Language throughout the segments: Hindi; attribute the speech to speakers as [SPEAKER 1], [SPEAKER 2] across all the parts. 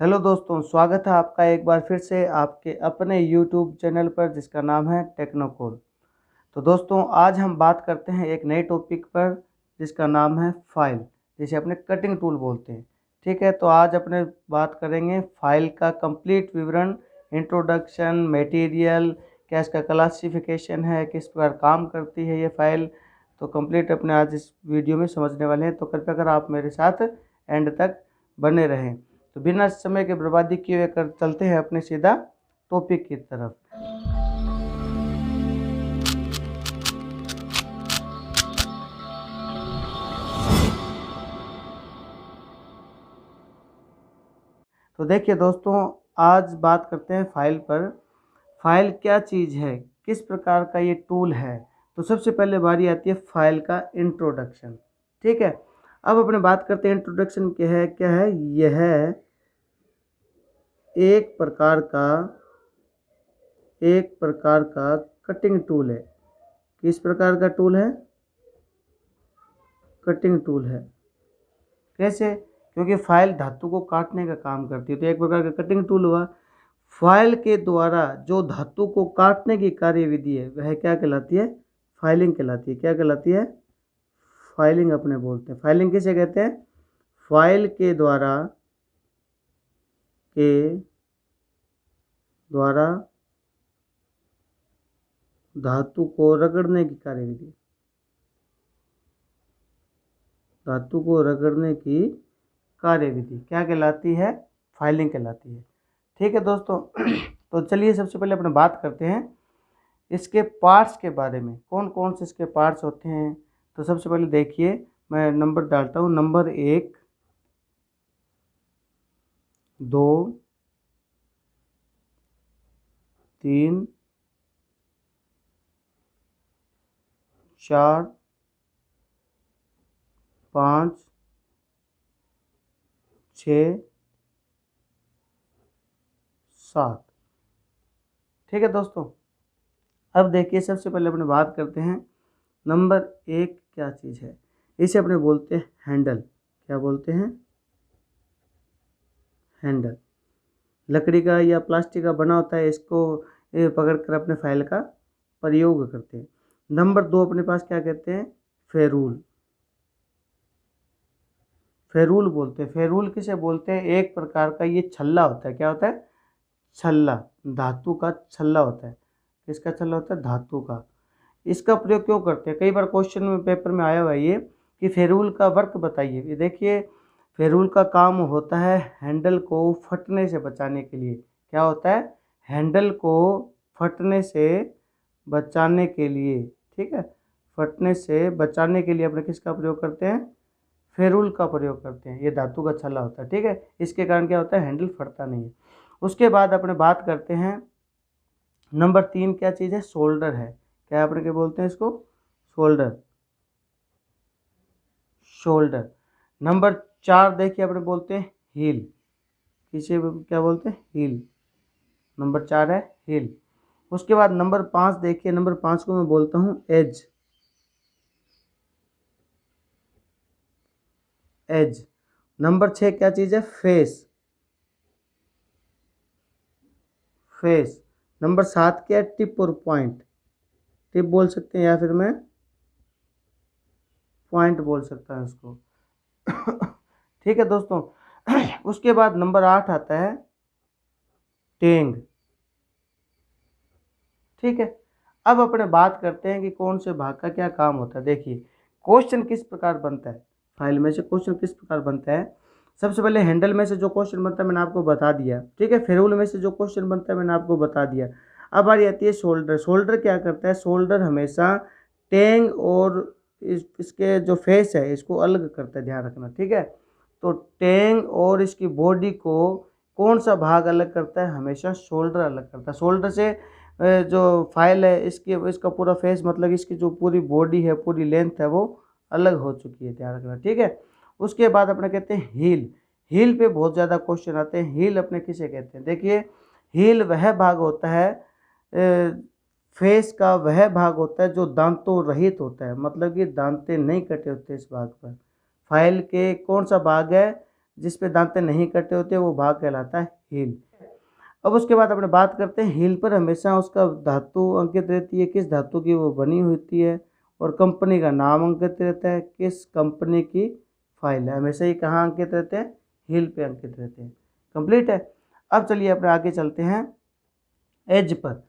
[SPEAKER 1] हेलो दोस्तों, स्वागत है आपका एक बार फिर से आपके अपने यूट्यूब चैनल पर जिसका नाम है टेक्नोकॉल। तो दोस्तों, आज हम बात करते हैं एक नए टॉपिक पर जिसका नाम है फाइल, जिसे अपने कटिंग टूल बोलते हैं। ठीक है, तो आज अपने बात करेंगे फाइल का कंप्लीट विवरण, इंट्रोडक्शन, मटेरियल, क्या इसका क्लासिफिकेशन है, किस प्रकार काम करती है ये फाइल। तो कंप्लीट अपने आज इस वीडियो में समझने वाले हैं। तो कृपया कर आप मेरे साथ एंड तक बने रहें। तो बिना समय के बर्बादी किए कर चलते हैं अपने सीधा टॉपिक की तरफ। तो देखिए दोस्तों, आज बात करते हैं फाइल पर। फाइल क्या चीज़ है, किस प्रकार का ये टूल है। तो सबसे पहले बारी आती है फाइल का इंट्रोडक्शन। ठीक है, अब अपने बात करते हैं इंट्रोडक्शन क्या है। यह एक प्रकार का कटिंग टूल है। किस प्रकार का टूल है? कटिंग टूल है। कैसे? क्योंकि फाइल धातु को काटने का काम करती है, तो एक प्रकार का कटिंग टूल हुआ। फाइल के द्वारा जो धातु को काटने की कार्यविधि है वह क्या कहलाती है? फाइलिंग कहलाती है। क्या कहलाती है? फाइलिंग अपने बोलते हैं। फाइलिंग किसे कहते हैं? फाइल के द्वारा धातु को रगड़ने की कार्यविधि, धातु को रगड़ने की कार्यविधि क्या कहलाती है? फाइलिंग कहलाती है। ठीक है दोस्तों, तो चलिए सबसे पहले अपने बात करते हैं इसके पार्ट्स के बारे में। कौन कौन से इसके पार्ट्स होते हैं। तो सबसे पहले देखिए, मैं नंबर डालता हूँ। नंबर 1, 2, 3, 4, 5, 6, 7। ठीक है दोस्तों, अब देखिए सबसे पहले अपने बात करते हैं नंबर 1 क्या चीज़ है। इसे अपने बोलते हैं हैंडल। क्या बोलते हैं? हैंडल। लकड़ी का या प्लास्टिक का बना होता है, इसको पकड़ कर अपने फाइल का प्रयोग करते हैं। नंबर 2 अपने पास क्या कहते हैं? फेरूल। फेरूल बोलते हैं। फेरूल किसे बोलते हैं? एक प्रकार का ये छल्ला होता है। क्या होता है? छल्ला। धातु का छल्ला होता है। किसका छल्ला होता है? धातु का। इसका प्रयोग क्यों करते हैं? कई बार क्वेश्चन में पेपर में आया हुआ है ये कि फेरूल का वर्क बताइए। ये देखिए, फेरूल का काम होता है हैंडल को फटने से बचाने के लिए। क्या होता है? हैंडल को फटने से बचाने के लिए। ठीक है, फटने से बचाने के लिए अपने किसका प्रयोग करते हैं? फेरूल का प्रयोग करते हैं। ये धातु का छल्ला होता है। ठीक है, इसके कारण क्या होता है? हैंडल फटता नहीं है। उसके बाद अपने बात करते हैं नंबर 3 क्या चीज़ है? शोल्डर है। क्या अपने क्या बोलते हैं इसको? शोल्डर। शोल्डर। नंबर 4 देखिए अपने बोलते हैं हील। किसे क्या बोलते हैं? हील। नंबर 4 है हील। उसके बाद नंबर 5 देखिए, नंबर 5 को मैं बोलता हूँ एज। एज। नंबर 6 क्या चीज़ है? फेस। फेस। नंबर 7 क्या है? टिप और पॉइंट। टिप बोल सकते हैं या फिर मैं पॉइंट बोल सकता हूँ इसको। ठीक है दोस्तों, उसके बाद नंबर 8 आता है टेंग। ठीक है, अब अपने बात करते हैं कि कौन से भाग का क्या काम होता है। देखिए, क्वेश्चन किस प्रकार बनता है फाइल में से, क्वेश्चन किस प्रकार बनता है। सबसे पहले हैंडल में से जो क्वेश्चन बनता है मैंने आपको बता दिया। ठीक है, फेरूल में से जो क्वेश्चन बनता है मैंने आपको बता दिया। अब बारी आती है शोल्डर। शोल्डर क्या करता है? शोल्डर हमेशा टेंग और इसके जो फेस है इसको अलग करता है, ध्यान रखना। ठीक है, तो टेंग और इसकी बॉडी को कौन सा भाग अलग करता है? हमेशा शोल्डर अलग करता है। शोल्डर से जो फाइल है इसका पूरा फेस, मतलब इसकी जो पूरी बॉडी है, पूरी लेंथ है, वो अलग हो चुकी है, ध्यान रखना। ठीक है, उसके बाद अपने कहते हैं हील। हील पे बहुत ज़्यादा क्वेश्चन आते हैं। हील अपने किसे कहते हैं? देखिए, हील वह भाग होता है, फेस का वह भाग होता है जो दांतों रहित होता है, मतलब कि दांते नहीं कटे होते इस भाग पर। फाइल के कौन सा भाग है जिस पे दांते नहीं कटे होते वो भाग कहलाता है हील। अब उसके बाद अपने बात करते हैं हील पर हमेशा उसका धातु अंकित रहती है, किस धातु की वो बनी होती है, और कंपनी का नाम अंकित रहता है, किस कंपनी की फाइल है। हमेशा ये कहाँ अंकित रहते हैं, हील पे अंकित रहते हैं। कंप्लीट है। अब चलिए अपने आगे चलते हैं एज पर।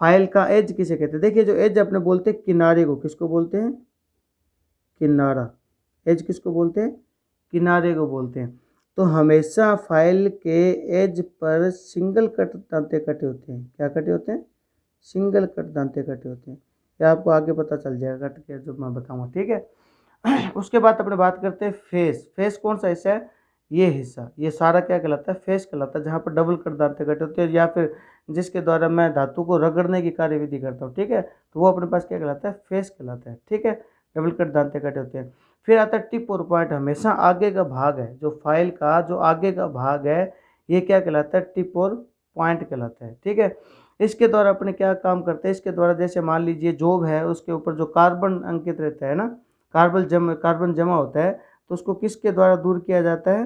[SPEAKER 1] फाइल का एज किसे कहते हैं? देखिए जो एज अपने बोलते हैं किनारे को, किसको बोलते हैं, किनारा। एज किसको बोलते हैं, किनारे को बोलते हैं। तो हमेशा फाइल के एज पर सिंगल कट दांते कटे होते हैं। क्या कटे होते हैं, सिंगल कट दांते कटे होते हैं। या आपको आगे पता चल जाएगा कट के जब मैं बताऊंगा, ठीक है। उसके बाद अपने बात करते हैं फेस। फेस कौन सा हिस्सा है, ये हिस्सा, ये सारा क्या कहलाता है, फेस कहलाता है, जहाँ पर डबल कट दांते कटे होते हैं या फिर जिसके द्वारा मैं धातु को रगड़ने की कार्यविधि करता हूँ, ठीक है, तो वो अपने पास क्या कहलाता है, फेस कहलाता है, ठीक है। डबल कट दांते कटे होते हैं। फिर आता है टिप और पॉइंट। हमेशा आगे का भाग है जो फाइल का, जो आगे का भाग है ये क्या कहलाता है, टिप और पॉइंट कहलाता है, ठीक है। इसके द्वारा अपने क्या काम करते हैं, इसके द्वारा जैसे मान लीजिए जॉब है, उसके ऊपर जो कार्बन अंकित रहता है ना, कार्बन जमा होता है, तो उसको किसके द्वारा दूर किया जाता है,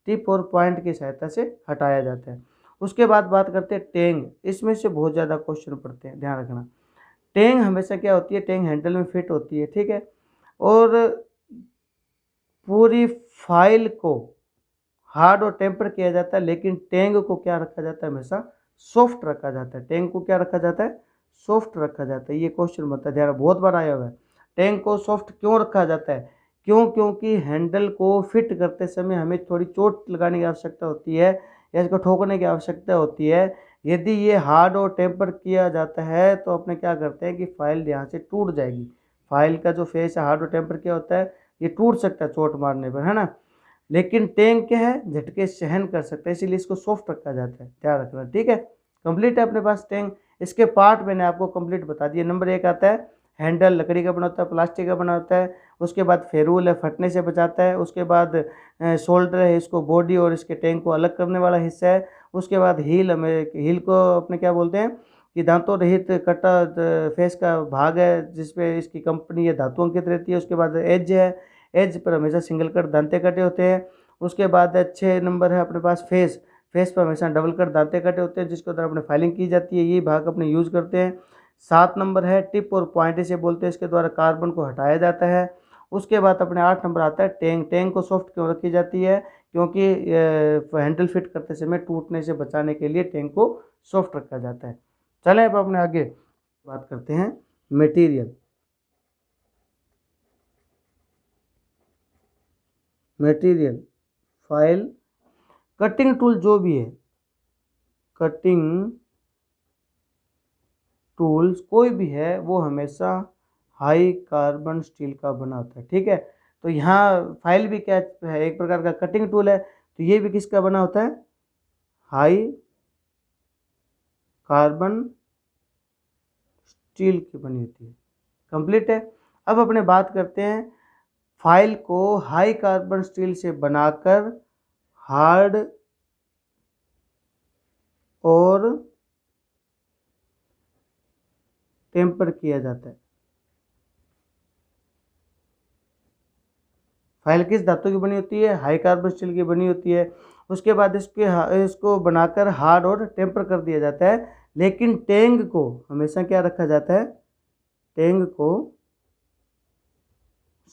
[SPEAKER 1] टिप और पॉइंट की सहायता से हटाया जाता है। उसके बाद बात करते हैं टेंग। इसमें से बहुत ज़्यादा क्वेश्चन पढ़ते हैं, ध्यान रखना। टेंग हमेशा क्या होती है, टेंग हैंडल में फिट होती है, ठीक है, और पूरी फाइल को हार्ड और टेम्पर किया जाता है, लेकिन टेंग को क्या रखा जाता है, हमेशा सॉफ्ट रखा जाता है। टेंग को क्या रखा जाता है, सॉफ्ट रखा जाता है। ये क्वेश्चन बनता है, ध्यान, बहुत बार आया हुआ है। टेंग को सॉफ्ट क्यों रखा जाता है, क्यों, क्योंकि हैंडल को फिट करते समय हमें थोड़ी चोट लगाने की आवश्यकता होती है या इसको ठोकने की आवश्यकता होती है। यदि ये हार्ड और टेम्पर किया जाता है तो अपने क्या करते हैं कि फाइल यहाँ से टूट जाएगी। फाइल का जो फेस है हार्ड और टेम्पर क्या होता है, ये टूट सकता है चोट मारने पर, है ना। लेकिन टेंग क्या है, झटके सहन कर सकता है, इसीलिए इसको सॉफ्ट रखा जाता है, ध्यान रखना, ठीक है। कंप्लीट है अपने पास टेंग। इसके पार्ट मैंने आपको कंप्लीट बता दिए। नंबर 1 आता है हैंडल, लकड़ी का बना होता है, प्लास्टिक का बना होता है। उसके बाद फेरूल है, फटने से बचाता है। उसके बाद शोल्डर है, इसको बॉडी और इसके टैंक को अलग करने वाला हिस्सा है। उसके बाद हील, हमें हील को अपने क्या बोलते हैं कि दांतों रहित कटा फेस का भाग है जिसपे इसकी कंपनी या धातु अंकित रहती है। उसके बाद एज है, एज पर हमेशा सिंगल कट दांते कटे होते हैं। उसके बाद 6 नंबर है अपने पास फेस। फेस पर हमेशा डबल कट दांते कटे होते हैं जिसके द्वारा अपने फाइलिंग की जाती है, ये भाग अपने यूज़ करते हैं। 7 नंबर है टिप और पॉइंट, इसे बोलते हैं, इसके द्वारा कार्बन को हटाया जाता है। उसके बाद अपने 8 नंबर आता है टेंग। टेंग को सॉफ्ट क्यों रखी जाती है, क्योंकि हैंडल फिट करते समय टूटने से बचाने के लिए टेंग को सॉफ्ट रखा जाता है। चलें अब अपने आगे बात करते हैं material. Material, file, cutting tool जो भी है, कटिंग टूल्स कोई भी है वो हमेशा हाई कार्बन स्टील का बना होता है, ठीक है। तो यहाँ फाइल भी क्या है, एक प्रकार का कटिंग टूल है, तो ये भी किसका बना होता है, हाई कार्बन स्टील की बनी होती है। कंप्लीट है। अब अपने बात करते हैं फाइल को हाई कार्बन स्टील से बनाकर हार्ड और टेम्पर किया जाता है। फाइल किस धातु की बनी होती है, हाई कार्बन स्टील की बनी होती है। उसके बाद इसको बनाकर हार्ड और टेम्पर कर दिया जाता है। लेकिन टेंग को हमेशा क्या रखा जाता है, टेंग को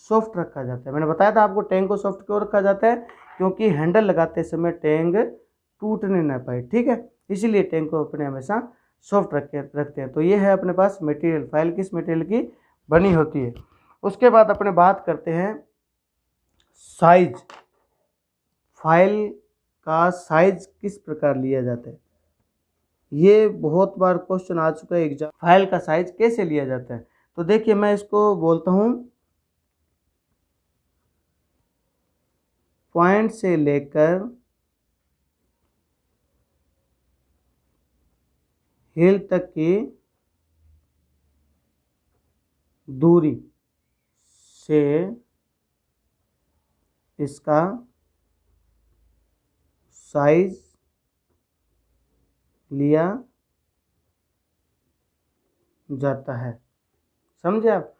[SPEAKER 1] सॉफ्ट रखा जाता है। मैंने बताया था आपको टेंग को सॉफ्ट क्यों रखा जाता है, क्योंकि हैंडल लगाते समय टेंग टूटने ना पाए, ठीक है, इसीलिए टेंग को अपने हमेशा सॉफ्ट रखते हैं। तो ये है अपने पास मटेरियल, फाइल किस मटेरियल की बनी होती है। उसके बाद अपने बात करते हैं साइज। फाइल का साइज किस प्रकार लिया जाता है, ये बहुत बार क्वेश्चन आ चुका है एग्जाम। फाइल का साइज कैसे लिया जाता है, तो देखिए मैं इसको बोलता हूँ पॉइंट से लेकर हील तक की दूरी से इसका साइज लिया जाता है। समझे आप?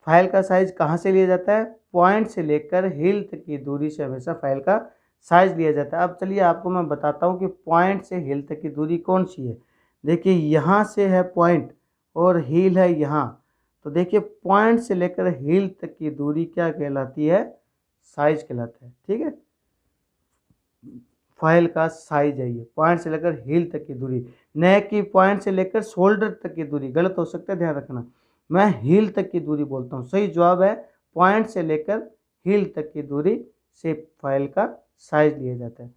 [SPEAKER 1] फाइल का साइज कहाँ से लिया जाता है, पॉइंट से लेकर हील तक की दूरी से हमेशा फाइल का साइज लिया जाता है। अब चलिए आपको मैं बताता हूँ कि पॉइंट से हील तक की दूरी कौन सी है। देखिए यहाँ से है पॉइंट और हील है यहाँ, तो देखिए पॉइंट से लेकर हील तक की दूरी क्या कहलाती है, साइज कहलाता है। ठीक है, फाइल का साइज है ये, पॉइंट से लेकर हील तक की दूरी, न कि पॉइंट से लेकर शोल्डर तक की दूरी। गलत हो सकता है, ध्यान रखना, मैं हील तक की दूरी बोलता हूँ। सही जवाब है पॉइंट से लेकर हील तक की दूरी से फाइल का साइज लिया जाता है।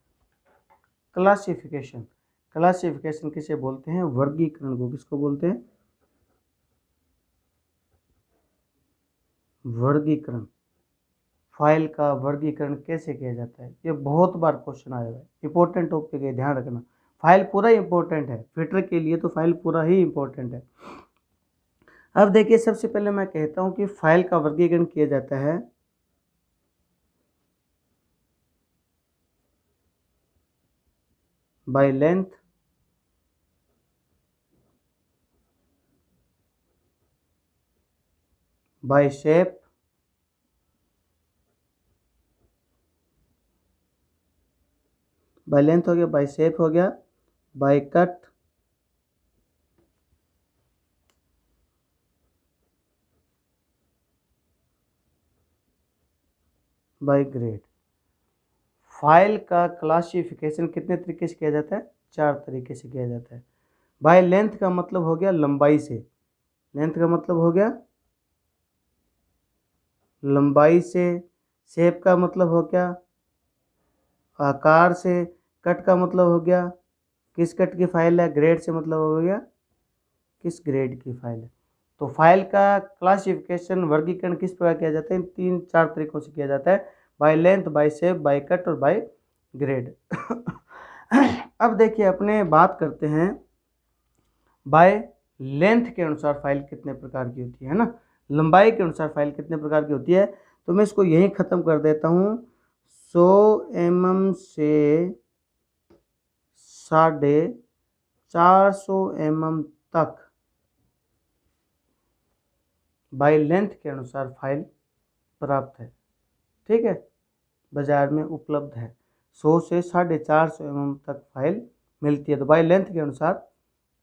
[SPEAKER 1] क्लासिफिकेशन, क्लासिफिकेशन किसे बोलते हैं, वर्गीकरण को किसको बोलते हैं, वर्गीकरण। फाइल का वर्गीकरण कैसे किया जाता है, ये बहुत बार क्वेश्चन आया है, इंपॉर्टेंट टॉपिक है, ध्यान रखना। फाइल पूरा इंपॉर्टेंट है, फिटर के लिए तो फाइल पूरा ही इंपॉर्टेंट है। अब देखिए सबसे पहले मैं कहता हूं कि फाइल का वर्गीकरण किया जाता है by length, by shape, by length हो गया, बाय शेप हो गया, by cut, by grade. File का क्लासिफिकेशन कितने तरीके से किया जाता है, 4 तरीके से किया जाता है। बाय लेंथ का मतलब हो गया लंबाई से, लेंथ का मतलब हो गया लंबाई से, शेप का मतलब हो गया आकार से, कट का मतलब हो गया किस कट की फाइल है, ग्रेड से मतलब हो गया किस ग्रेड की फाइल है। तो फाइल का क्लासिफिकेशन वर्गीकरण किस प्रकार किया जाता है, 3-4 तरीकों से किया जाता है, by length, by shape, by cut और बाय ग्रेड। अब देखिए अपने बात करते हैं बाय लेंथ के अनुसार फाइल कितने प्रकार की होती है ना, लंबाई के अनुसार फाइल कितने प्रकार की होती है। तो मैं इसको यहीं ख़त्म कर देता हूँ, 100 mm से 450 mm तक बाय लेंथ के अनुसार फाइल प्राप्त है। ठीक है, बाजार में उपलब्ध है, 100 से 450 mm तक फाइल मिलती है, तो बाय लेंथ के अनुसार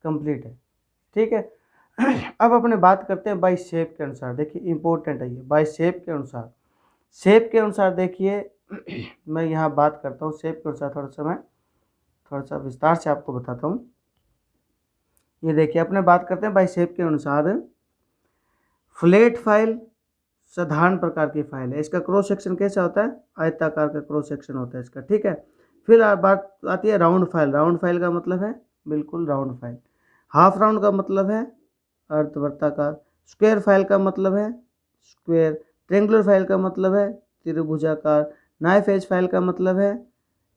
[SPEAKER 1] कंप्लीट है। ठीक है, अब अपने बात करते हैं बाय शेप के अनुसार। देखिए इंपॉर्टेंट है ये, बाय शेप के अनुसार। शेप के अनुसार देखिए मैं यहाँ बात करता हूँ शेप के अनुसार, थोड़ा सा विस्तार से आपको बताता हूँ। ये देखिए अपने बात करते हैं बाय शेप के अनुसार। फ्लैट फाइल साधारण प्रकार की फाइल है, इसका क्रॉस सेक्शन कैसा होता है, आयताकार का क्रॉस सेक्शन होता है इसका। ठीक है, फिर बात आती है राउंड फाइल। राउंड फाइल का मतलब है बिल्कुल राउंड फाइल। हाफ राउंड का मतलब है अर्धवृत्ताकार। स्क्वायर फाइल का मतलब है स्क्वायर। ट्रेंगुलर फाइल का मतलब है त्रिभुजाकार। नाइफ एज फाइल का मतलब है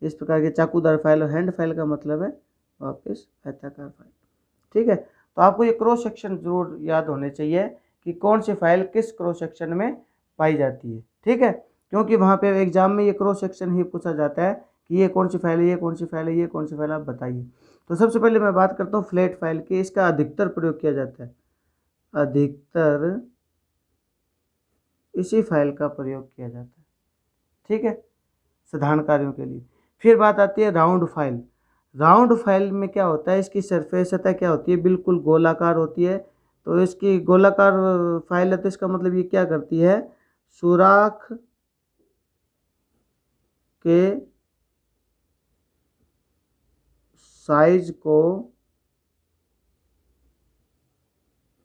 [SPEAKER 1] इस प्रकार के चाकूदार फाइल। और हैंड फाइल का मतलब है वापस आयताकार फाइल। ठीक है, तो आपको ये क्रॉस सेक्शन जरूर याद होने चाहिए कि कौन सी फाइल किस क्रॉस सेक्शन में पाई जाती है। ठीक है, क्योंकि वहाँ पे एग्जाम में ये क्रॉस सेक्शन ही पूछा जाता है कि ये कौन सी फाइल है, ये कौन सी फाइल है, ये कौन सी फाइल, आप बताइए। तो सबसे पहले मैं बात करता हूँ फ्लैट फाइल की। इसका अधिकतर प्रयोग किया जाता है, अधिकतर इसी फाइल का प्रयोग किया जाता है। ठीक है, साधारण कार्यों के लिए। फिर बात आती है राउंड फाइल। राउंड फाइल में क्या होता है, इसकी सरफेस सतह क्या होती है, बिल्कुल गोलाकार होती है। तो इसकी गोलाकार फाइल है, तो इसका मतलब ये क्या करती है, सुराख के साइज को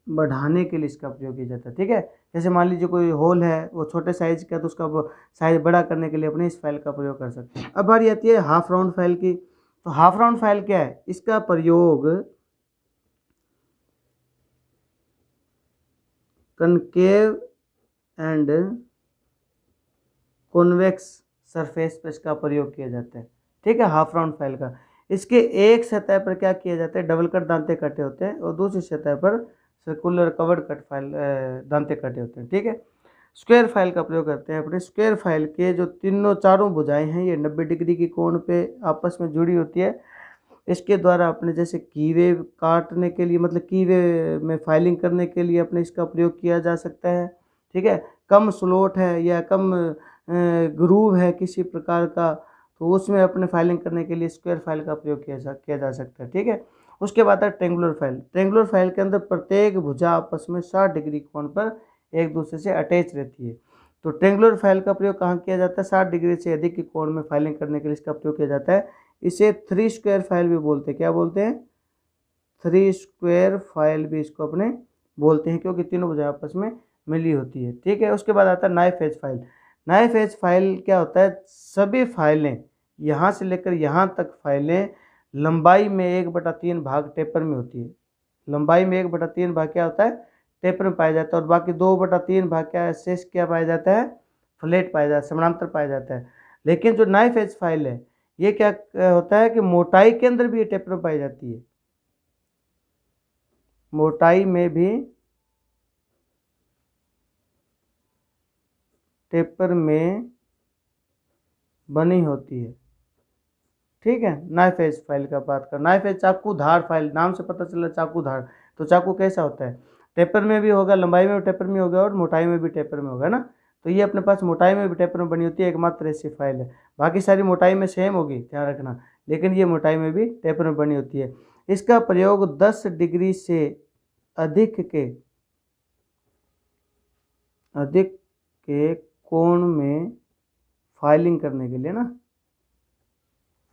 [SPEAKER 1] बढ़ाने के लिए इसका प्रयोग किया जाता है। ठीक है, जैसे मान लीजिए कोई होल है वो छोटे साइज का, तो उसका साइज बड़ा करने के लिए अपने इस फाइल का प्रयोग कर सकते हैं। अब बारी आती है हाफ राउंड फाइल की। तो हाफ राउंड फाइल क्या है, इसका प्रयोग कनकेव एंड कॉन्वेक्स सरफेस पर इसका प्रयोग किया जाता है। ठीक है, हाफ राउंड फाइल का। इसके एक सतह पर क्या किया जाता है, डबल कट दांते कटे होते हैं, और दूसरी सतह पर सर्कुलर कवर्ड कट फाइल दांते कटे होते हैं। ठीक है, स्क्वायर फाइल का प्रयोग करते हैं। अपने स्क्वायर फाइल के जो चारों भुजाएं हैं ये 90 डिग्री की कोण पे आपस में जुड़ी होती है। इसके द्वारा अपने जैसे कीवे काटने के लिए, मतलब कीवे में फाइलिंग करने के लिए अपने इसका प्रयोग किया जा सकता है। ठीक है, कम स्लॉट है या कम ग्रूव है किसी प्रकार का, तो उसमें अपने फाइलिंग करने के लिए स्क्वायर फाइल का प्रयोग किया जा सकता है। ठीक है। उसके बाद है ट्रेंगुलर फाइल। ट्रेंगुलर फाइल के अंदर प्रत्येक भुजा आपस में 60 डिग्री कोण पर एक दूसरे से अटैच रहती है। तो ट्रेंगुलर फाइल का प्रयोग कहाँ किया जाता है? 60 डिग्री से अधिक के कोण में फाइलिंग करने के लिए इसका प्रयोग किया जाता है। इसे 3 स्क्वायर फाइल भी बोलते हैं। क्या बोलते हैं? 3 स्क्वायर फाइल भी इसको अपने बोलते हैं, क्योंकि तीनों भुजाएं आपस में मिली होती है। ठीक है। उसके बाद आता है knife edge file. Knife edge file क्या होता है? सभी फाइलें यहाँ से लेकर यहाँ तक फाइलें लंबाई में 1/3 भाग टेपर में होती है। लंबाई में 1/3 भाग क्या होता है? टेपर में पाया जाता है, और बाकी 2/3 भाग क्या शेष क्या पाया जाता है? फ्लैट पाया जाता है, समानांतर पाया जाता है। लेकिन जो नाइफ एज फाइल है ये क्या होता है कि मोटाई के अंदर भी ये टेपर में पाई जाती है। मोटाई में भी टेपर में बनी होती है। ठीक है। नाइफ एज फाइल का बात कर। नाइफ एज चाकू धार फाइल, नाम से पता चला चाकू धार। तो चाकू कैसा होता है? टेपर में भी होगा, लंबाई में भी टेपर में होगा, और मोटाई में भी टेपर में होगा ना। तो ये अपने पास मोटाई में भी टेपर में बनी होती है, एकमात्र ऐसी फाइल है। बाकी सारी मोटाई में सेम होगी, ध्यान रखना, लेकिन ये मोटाई में भी टेपर में बनी होती है। इसका प्रयोग 10 डिग्री से अधिक के कोण में फाइलिंग करने के लिए ना,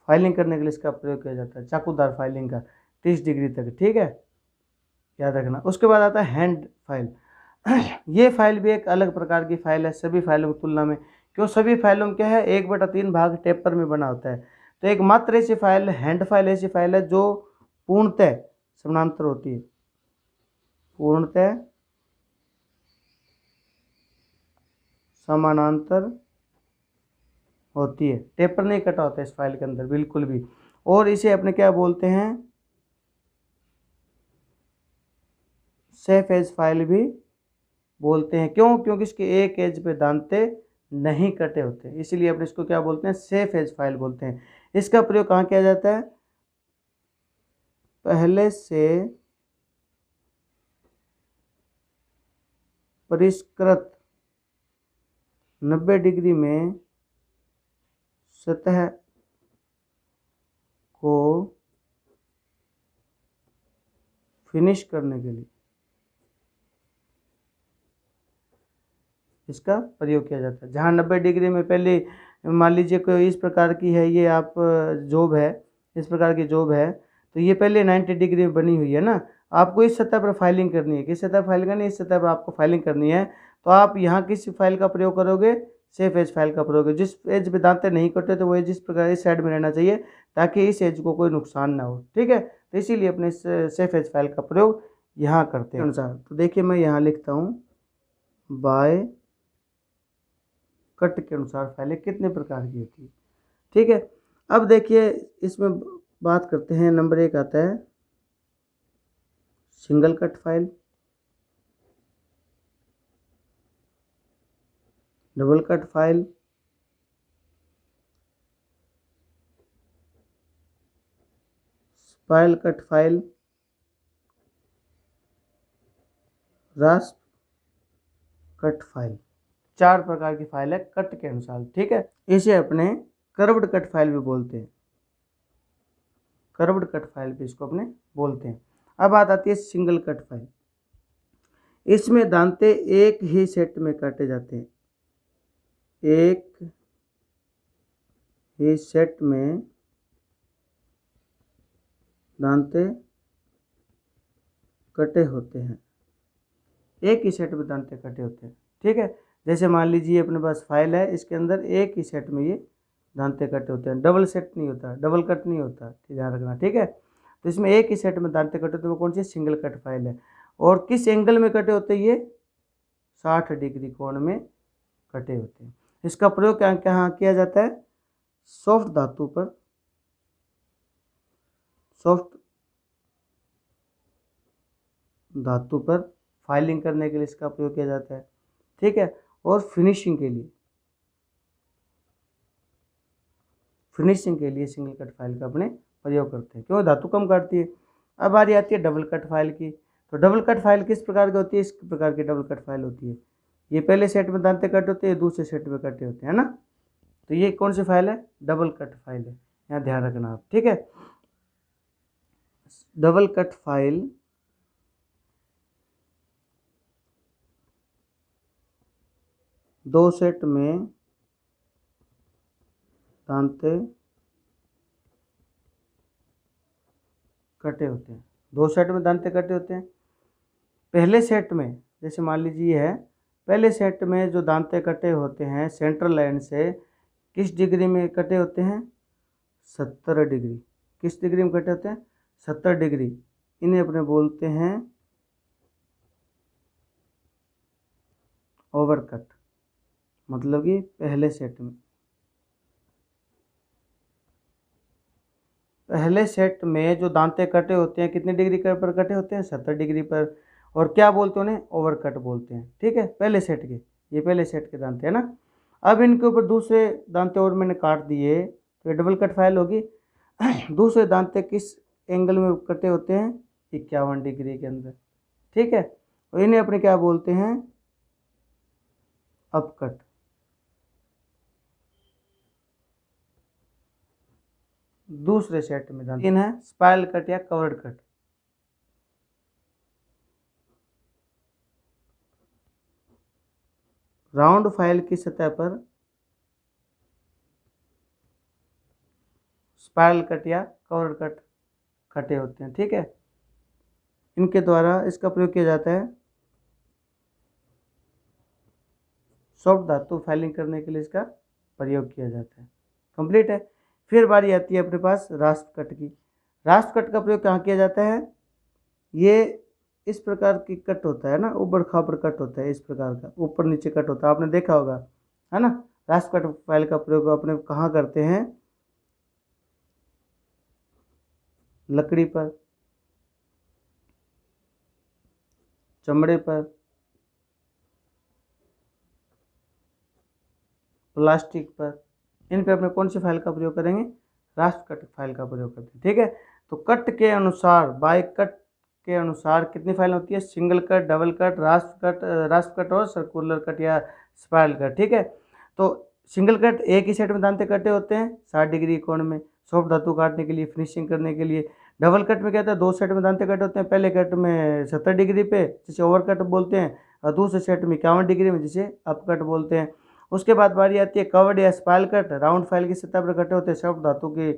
[SPEAKER 1] फाइलिंग करने के लिए इसका प्रयोग किया जाता है, चाकूदार फाइलिंग का 30 डिग्री तक। ठीक है, याद रखना। उसके बाद आता है हैंड फाइल। ये फाइल भी एक अलग प्रकार की फाइल है सभी फाइलों की तुलना में। क्यों? सभी फाइलों में क्या है? 1/3 भाग टेपर में बना होता है। तो एक मात्र ऐसी फाइल हैंड फाइल ऐसी फाइल है जो पूर्णतः समानांतर होती है, पूर्णतः समानांतर होती है। टेपर नहीं कटा होता है इस फाइल के अंदर बिल्कुल भी। और इसे अपने क्या बोलते हैं? सेफ एज फाइल भी बोलते हैं। क्यों? क्योंकि इसके एक एज पे दांते नहीं कटे होते, इसीलिए अपने इसको क्या बोलते हैं? सेफ एज फाइल बोलते हैं। इसका प्रयोग कहाँ किया जाता है? पहले से परिष्कृत 90 डिग्री में सतह को फिनिश करने के लिए इसका प्रयोग किया जाता है। जहाँ 90 डिग्री में पहले मान लीजिए कोई इस प्रकार की है, ये आप जॉब है, इस प्रकार की जॉब है, तो ये पहले 90 डिग्री में बनी हुई है ना। आपको इस सतह पर फाइलिंग करनी है। किस सतह फाइलिंग करनी है? इस सतह पर आपको फाइलिंग करनी है। तो आप यहाँ किस फाइल का प्रयोग करोगे? सेफ एज फाइल का प्रयोग। जिस एज पे दांते नहीं कटे तो वो एज इस प्रकार इस साइड में रहना चाहिए, ताकि इस एज को कोई नुकसान ना हो। ठीक है। तो इसीलिए अपने सेफ एज फाइल का प्रयोग यहाँ करते हैं अनुसार। तो देखिए मैं यहाँ लिखता हूँ बाय कट के अनुसार फाइलें कितने प्रकार की होती है। ठीक है। अब देखिए इसमें बात करते हैं। नंबर 1 आता है single cut file, double cut file, spiral cut file, रास्प cut file. 4 प्रकार की फाइल है कट के अनुसार। ठीक है। इसे अपने कर्व्ड कट फाइल भी बोलते हैं, कर्व्ड कट फाइल भी इसको अपने बोलते हैं। अब बात आती है सिंगल कट फाइल। इसमें दांते एक ही सेट में काटे जाते हैं, एक ही सेट में दांते कटे होते हैं, एक ही सेट में दांते कटे होते हैं। ठीक है। जैसे मान लीजिए अपने पास फाइल है, इसके अंदर एक ही सेट में ये दांते कटे होते हैं, डबल सेट नहीं होता, डबल कट नहीं होता, ध्यान रखना। ठीक है। तो इसमें एक ही सेट में दांते कटे होते हैं, वो कौन सी? सिंगल कट फाइल है। और किस एंगल में कटे होते हैं? ये 60 डिग्री कोण में कटे होते हैं। इसका प्रयोग कहाँ किया जाता है? सॉफ्ट धातु पर, सॉफ्ट धातु पर फाइलिंग करने के लिए इसका प्रयोग किया जाता है। ठीक है। और फिनिशिंग के लिए, फिनिशिंग के लिए सिंगल कट फाइल का अपने प्रयोग करते हैं, क्यों? धातु कम काटती है। अब आती है डबल कट फाइल की। तो डबल कट फाइल किस प्रकार की होती है? इस प्रकार की डबल कट फाइल होती है। ये पहले सेट में दांते कटे होते हैं, ये दूसरे सेट में कटे होते हैं, है ना। तो ये कौन सी फाइल है, डबल कट फाइल है, यहाँ ध्यान रखना आप, ठीक है। डबल कट फाइल दो सेट में दांते कटे होते हैं, दो सेट में दांते कटे होते हैं। पहले सेट में जैसे मान लीजिए ये है, पहले सेट में जो दांते कटे होते हैं सेंट्रल लाइन से किस डिग्री में कटे होते हैं, 70 डिग्री। किस डिग्री में कटे होते हैं, 70 डिग्री। इन्हें अपने बोलते हैं ओवरकट, मतलब कि पहले सेट में, पहले सेट में जो दांते कटे होते हैं कितनी डिग्री पर कटे होते हैं, 70 डिग्री पर। और क्या बोलते हैं उन्हें, ओवरकट बोलते हैं, ठीक है। पहले सेट के, ये पहले सेट के दांते हैं ना। अब इनके ऊपर दूसरे दांते और मैंने काट दिए तो ये डबल कट फाइल होगी। दूसरे दांते किस एंगल में कटे होते हैं, 51 डिग्री के अंदर, ठीक है। और इन्हें अपने क्या बोलते हैं, अपकट। दूसरे सेट में दांत है स्पाइरल कट या कवर्ड कट। राउंड फाइल की सतह पर स्पाइरल कट या कवर्ड कट कटे होते हैं, ठीक है। इनके द्वारा इसका प्रयोग किया जाता है सॉफ्ट धातु फाइलिंग करने के लिए, इसका प्रयोग किया जाता है। कंप्लीट है। फिर बारी आती है अपने पास रास्प कट की। रास्प कट का प्रयोग कहाँ किया जाता है, ये इस प्रकार की कट होता है ना, ऊपर खापर कट होता है, इस प्रकार का ऊपर नीचे कट होता है, आपने देखा होगा, है ना। रास्प कट फाइल का प्रयोग अपने कहाँ करते हैं, लकड़ी पर, चमड़े पर, प्लास्टिक पर, इन पे अपने कौन सी फाइल का प्रयोग करेंगे, रास्प कट फाइल का प्रयोग करते हैं, ठीक है। तो कट के अनुसार, बाय कट के अनुसार कितनी फाइल होती है, single cut, double cut, रास्प cut और सर्कुलर कट या स्पाइरल कट, ठीक है। तो सिंगल कट एक ही सेट में दांते कटे होते हैं 60 डिग्री कोण में, सॉफ्ट धातु काटने के लिए, फिनिशिंग करने के लिए। डबल कट में क्या होता है, दो सेट में दांते कटे होते हैं, पहले कट में 70 डिग्री पे जिसे ओवर कट बोलते हैं, और दूसरे सेट में 51 डिग्री में जिसे अप कट बोलते हैं। उसके बाद बारी आती है कवर्ड या स्पाइरल कट। राउंड फाइल की सतह पर कटे होते हैं सॉफ्ट धातु की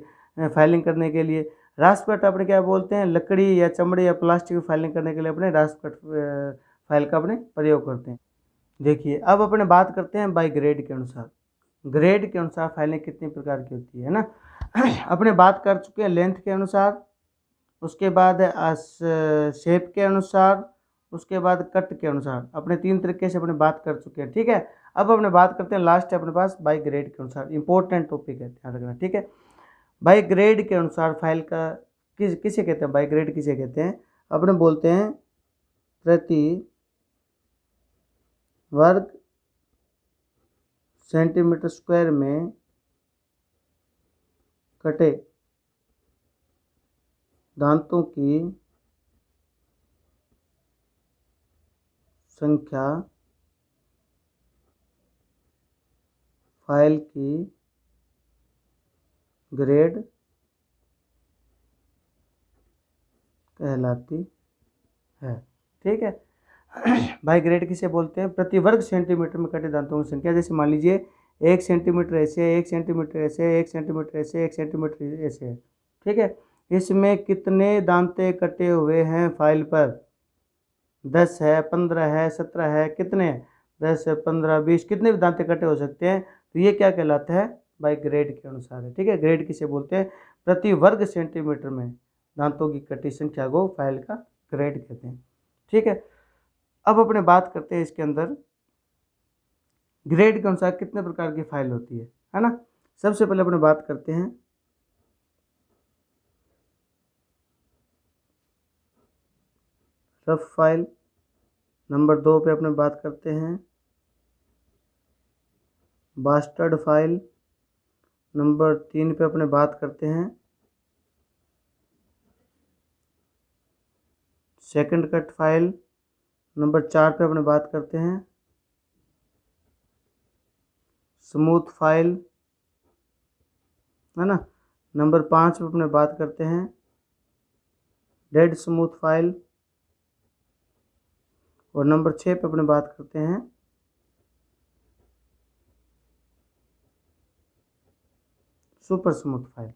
[SPEAKER 1] फाइलिंग करने के लिए। रास्प कट अपने क्या बोलते हैं, लकड़ी या चमड़े या प्लास्टिक की फाइलिंग करने के लिए अपने रास्प कट फाइल का अपने प्रयोग करते हैं। देखिए अब अपने बात करते हैं बाय ग्रेड के अनुसार। ग्रेड के अनुसार फाइलें कितनी प्रकार की होती है ना। अपने बात कर चुके हैं लेंथ के अनुसार, उसके बाद शेप के अनुसार, उसके बाद कट के अनुसार। अपने 3 तरीके से अपने बात कर चुके हैं, ठीक है। अब अपने बात करते हैं लास्ट है अपने पास बाय ग्रेड के अनुसार। इंपॉर्टेंट टॉपिक है, ध्यान रखना, ठीक है। बाय ग्रेड के अनुसार फाइल का किसे कहते हैं, बाय ग्रेड किसे कहते हैं, अपने बोलते हैं प्रति वर्ग सेंटीमीटर स्क्वायर में कटे दांतों की संख्या फाइल की ग्रेड कहलाती है, ठीक है। बाय ग्रेड किसे बोलते हैं, प्रति वर्ग सेंटीमीटर में कटे दांतों की संख्या। जैसे मान लीजिए 1 सेंटीमीटर ऐसे, 1 सेंटीमीटर ऐसे, 1 सेंटीमीटर ऐसे, 1 सेंटीमीटर ऐसे है, ठीक है। इसमें कितने दांते कटे हुए हैं फाइल पर, 10 है, 15 है, 17 है, कितने, 10 है, 15, 20, कितने भी दांते कटे हो सकते हैं। तो ये क्या कहलाता है, बाय ग्रेड के अनुसार है, ठीक है। ग्रेड किसे बोलते हैं, प्रति वर्ग सेंटीमीटर में दांतों की कटी संख्या को फाइल का ग्रेड कहते हैं, ठीक है। अब अपने बात करते हैं इसके अंदर ग्रेड के अनुसार कितने प्रकार की फाइल होती है ना। सबसे पहले अपने बात करते हैं रफ फाइल। नंबर 2 पे अपने बात करते हैं बास्टर्ड फाइल। नंबर 3 पे अपने बात करते हैं सेकंड कट फाइल। नंबर 4 पे अपने बात करते हैं स्मूथ फाइल, है ना। नंबर 5 पे अपने बात करते हैं डेड स्मूथ फाइल, और नंबर 6 पे अपने बात करते हैं सुपर स्मूथ फाइल,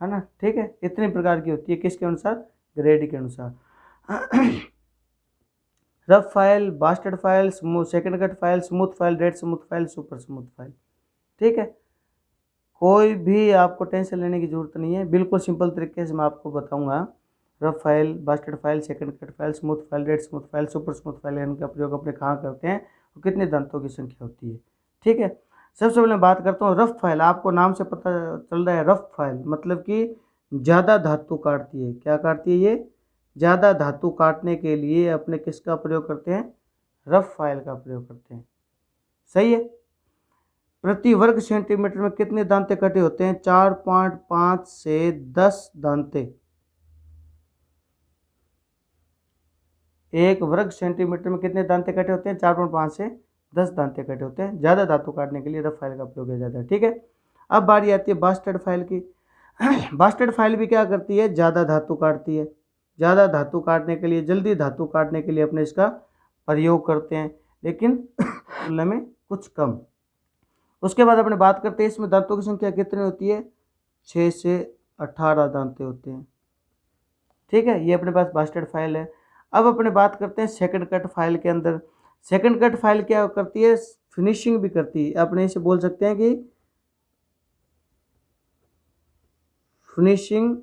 [SPEAKER 1] है ना। ठीक है, इतने प्रकार की होती है, किसके अनुसार, ग्रेड के अनुसार। Rough file, bastard file, second cut file, smooth file, dead smooth file, super smooth file. ठीक है, कोई भी आपको टेंशन लेने की ज़रूरत नहीं है, बिल्कुल सिंपल तरीके से मैं आपको बताऊंगा। Rough file, bastard file, second cut file, smooth file, dead smooth file, super smooth file, इनका प्रयोग अपने कहाँ करते हैं और कितने दांतों की संख्या होती है। ठीक है, सबसे पहले बात करता हूँ रफ फाइल। आपको नाम से पता चल रहा है रफ फाइल मतलब कि ज़्यादा धातु काटती है। क्या काटती है ये, ज़्यादा धातु काटने के लिए अपने किसका प्रयोग करते हैं, रफ फाइल का प्रयोग करते हैं। सही है। प्रति वर्ग सेंटीमीटर में कितने दांते कटे होते हैं, 4.5 से 10 दांते। एक वर्ग सेंटीमीटर में कितने दांते कटे होते हैं, 4.5 से 10 दांते कटे होते हैं। ज़्यादा धातु काटने के लिए रफ फाइल का प्रयोग किया जाता है। ठीक है, अब बारी आती है बास्टर्ड फाइल की। बास्टर्ड फाइल भी क्या करती है, ज़्यादा धातु काटती है। ज़्यादा धातु काटने के लिए, जल्दी धातु काटने के लिए अपने इसका प्रयोग करते हैं, लेकिन तुलना में कुछ कम। उसके बाद अपने बात करते हैं इसमें दांतों की संख्या कितनी होती है, 6 से 18 दांते होते हैं। ठीक है, ये अपने पास बास्टर्ड फाइल है। अब अपने बात करते हैं सेकंड कट फाइल के अंदर। सेकंड कट फाइल क्या करती है, फिनिशिंग भी करती है। अपने इसे बोल सकते हैं कि फिनिशिंग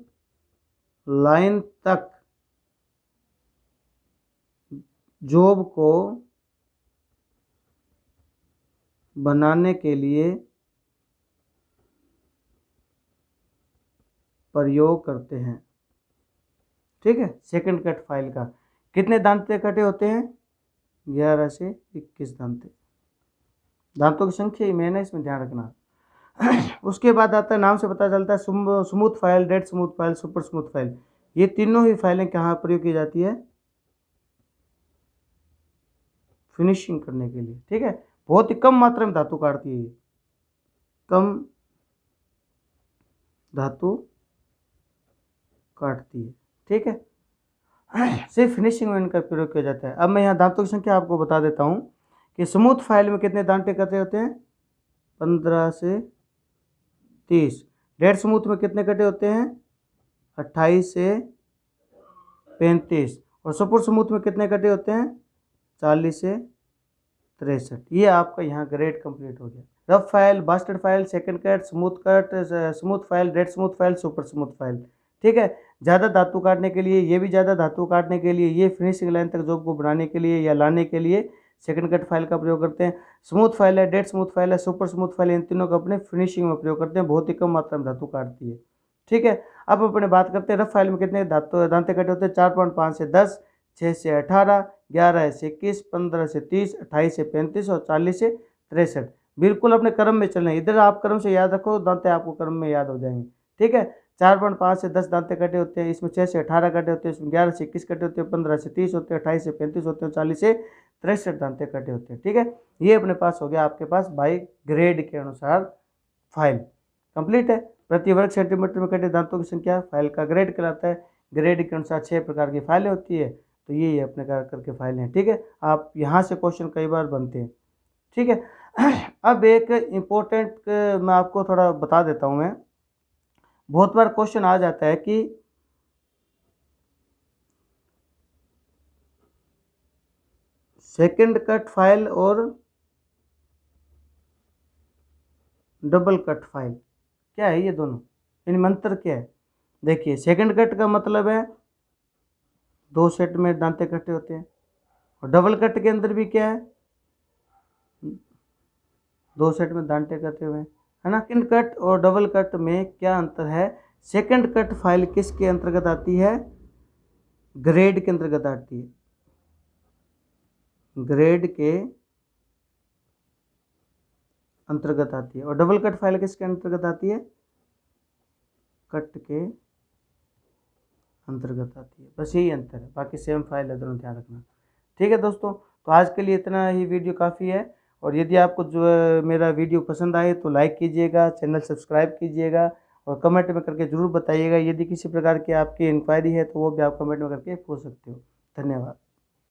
[SPEAKER 1] लाइन तक जॉब को बनाने के लिए प्रयोग करते हैं। ठीक है, सेकंड कट फाइल का कितने दांते कटे होते हैं, 11 से 21 दांते। दांतों की संख्या ही मैंने इसमें ध्यान रखना। उसके बाद आता है, नाम से पता चलता है smooth file, dead smooth file, super smooth file. ये तीनों ही फाइलें कहाँ प्रयोग की जाती है, फिनिशिंग करने के लिए। ठीक है, बहुत ही कम मात्रा में धातु काटती है, कम धातु काटती है। ठीक है, सिर्फ फिनिशिंग में इनका प्रयोग किया जाता है। अब मैं यहाँ दांतों की संख्या आपको बता देता हूँ कि स्मूथ फाइल में कितने दांते कटे होते हैं, 15 से 30। डेड स्मूथ में कितने कटे होते हैं, 28 से 35। और सुपर स्मूथ में कितने कटे होते हैं, 40 से 63। ये आपका यहाँ ग्रेड कंप्लीट हो गया। Rough file, bastard file, second cut, smooth file, dead smooth file, super smooth file. ठीक है, ज़्यादा धातु काटने के लिए, ये भी ज़्यादा धातु काटने के लिए, ये फिनिशिंग लाइन तक जॉब को बनाने के लिए या लाने के लिए सेकंड कट फाइल का प्रयोग करते हैं। स्मूथ फाइल है, डेड स्मूथ फाइल है, सुपर स्मूथ फाइल है, इन तीनों का अपने फिनिशिंग में प्रयोग करते हैं। बहुत ही कम मात्रा में धातु काटती है। ठीक है, अब अपने बात करते हैं रफ फाइल में कितने दांते कटे होते हैं, 4.5 से 10, 6 से 18, 11 से 21, 15 से 30, 28 से 35 और 40 से 63। बिल्कुल अपने क्रम में चलना है, इधर आप क्रम से याद रखो, दांते आपको क्रम में याद हो जाएंगे। ठीक है, 4.5 से 10 दांते कटे होते हैं, इसमें 6 से 18 कटे होते हैं, इसमें 11 से 21 कटे होते हैं, 15 से 30 होते हैं, 28 से 35 होते हैं, 40 से 63 दांते कटे होते हैं। ठीक है, ये अपने पास हो गया आपके पास बाई ग्रेड के अनुसार फाइल कंप्लीट है। प्रति वर्ग सेंटीमीटर में कटे दांतों की संख्या फाइल का ग्रेड कहलाता है। ग्रेड के अनुसार 6 प्रकार की फाइलें होती है, तो ये अपने करके फाइलें हैं। ठीक है, आप यहाँ से क्वेश्चन कई बार बनते हैं। ठीक है, अब एक इम्पोर्टेंट मैं आपको थोड़ा बता देता हूँ। मैं बहुत बार क्वेश्चन आ जाता है कि सेकंड कट फाइल और डबल कट फाइल क्या है, ये दोनों इनमें अंतर क्या है। देखिए, सेकंड कट का मतलब है 2 सेट में दांते कटे होते हैं, और डबल कट के अंदर भी क्या है, 2 सेट में दांते कटे हुए हैं, है ना। सेकंड कट और डबल कट में क्या अंतर है, सेकंड कट फाइल किसके अंतर्गत आती है, ग्रेड के अंतर्गत आती है, ग्रेड के अंतर्गत आती है। और डबल कट फाइल किसके अंतर्गत आती है, कट के अंतर्गत आती है। बस यही अंतर है, बाकी सेम फाइल है, दोनों ध्यान रखना। ठीक है दोस्तों, तो आज के लिए इतना ही वीडियो काफ़ी है। और यदि आपको जो है मेरा वीडियो पसंद आए तो लाइक कीजिएगा, चैनल सब्सक्राइब कीजिएगा और कमेंट में करके ज़रूर बताइएगा। यदि किसी प्रकार की आपकी इंक्वायरी है तो वो भी आप कमेंट में करके पूछ सकते हो। धन्यवाद।